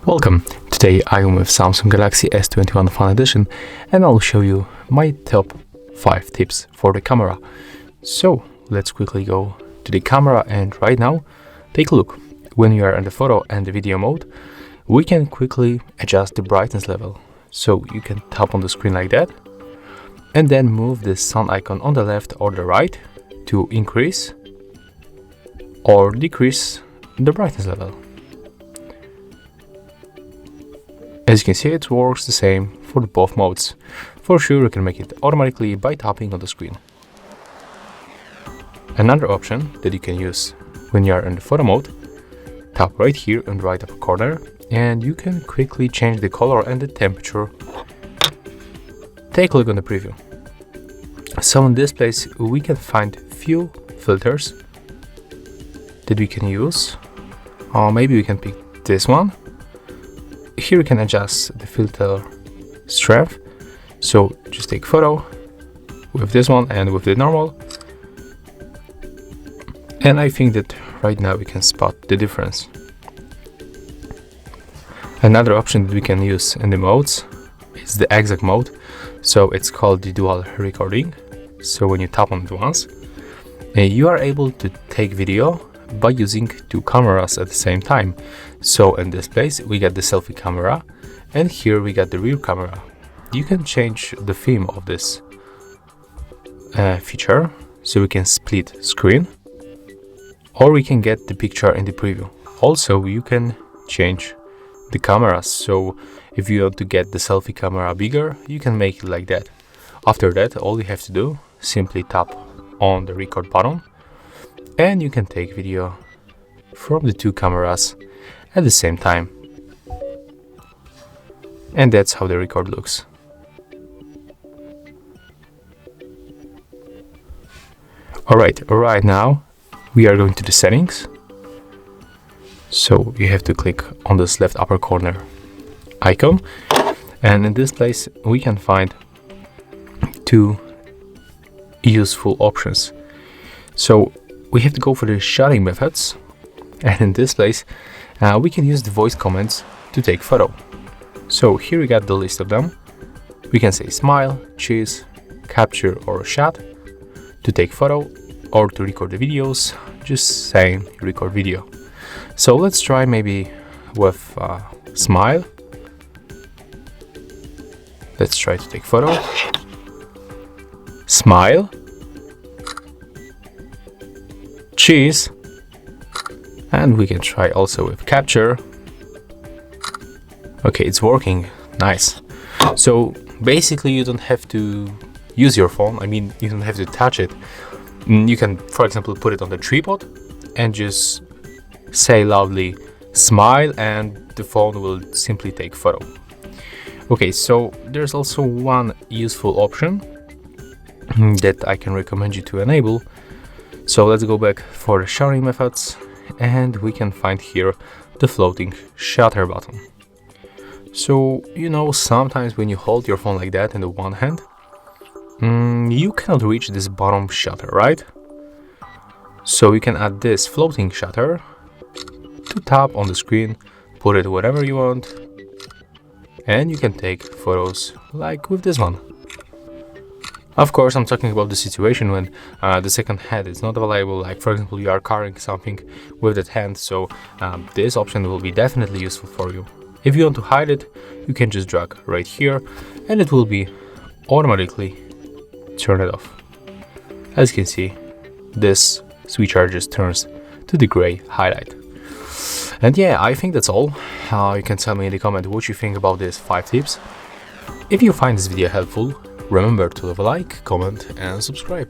Welcome! Today I am with Samsung Galaxy S21 Fan Edition and I'll show you my top 5 tips for the camera. So let's quickly go to the camera and right now take a look. When you are in the photo and the video mode, we can quickly adjust the brightness level. So you can tap on the screen like that and then move the sun icon on the left or the right to increase or decrease the brightness level. As you can see, it works the same for both modes. For sure, you can make it automatically by tapping on the screen. Another option that you can use when you are in the photo mode, tap right here in the right upper corner and you can quickly change the color and the temperature. Take a look on the preview. So in this place we can find few filters that we can use, or maybe we can pick this one. Here we can adjust the filter strength, so just take photo with this one and with the normal, and I think that right now we can spot the difference. Another option that we can use in the modes is the exact mode, so it's called the dual recording. So when you tap on it once, you are able to take video by using two cameras at the same time. So in this place we got the selfie camera and here we got the rear camera. You can change the theme of this feature, so we can split screen or we can get the picture in the preview. Also you can change the cameras, so if you want to get the selfie camera bigger, you can make it like that. After that, all you have to do, simply tap on the record button and you can take video from the two cameras at the same time. And that's how the record looks. Alright, right now we are going to the settings. So you have to click on this left upper corner icon, and in this place we can find two useful options. So we have to go for the shooting methods, and in this place we can use the voice commands to take photo. So here we got the list of them. We can say smile, cheese, capture or shot. To take photo or to record the videos, just saying record video. So let's try maybe with smile. Let's try to take photo. Smile. Cheese. And we can try also with capture. Okay, it's working. Nice. So basically you don't have to use your phone. I mean, you don't have to touch it. You can, for example, put it on the tripod and just say loudly smile and the phone will simply take photo. Okay, so there's also one useful option that I can recommend you to enable. So let's go back for the shuttering methods and we can find here the floating shutter button. So you know, sometimes when you hold your phone like that in the one hand, you cannot reach this bottom shutter, right? So you can add this floating shutter to tap on the screen, put it wherever you want, and you can take photos like with this one. Of course, I'm talking about the situation when the second hand is not available, like for example you are carrying something with that hand, so this option will be definitely useful for you. If you want to hide it, you can just drag right here and it will be automatically turn it off. As you can see, this switcher just turns to the gray highlight. And yeah, I think that's all. You can tell me in the comment what you think about these 5 tips. If you find this video helpful, remember to leave a like, comment and subscribe.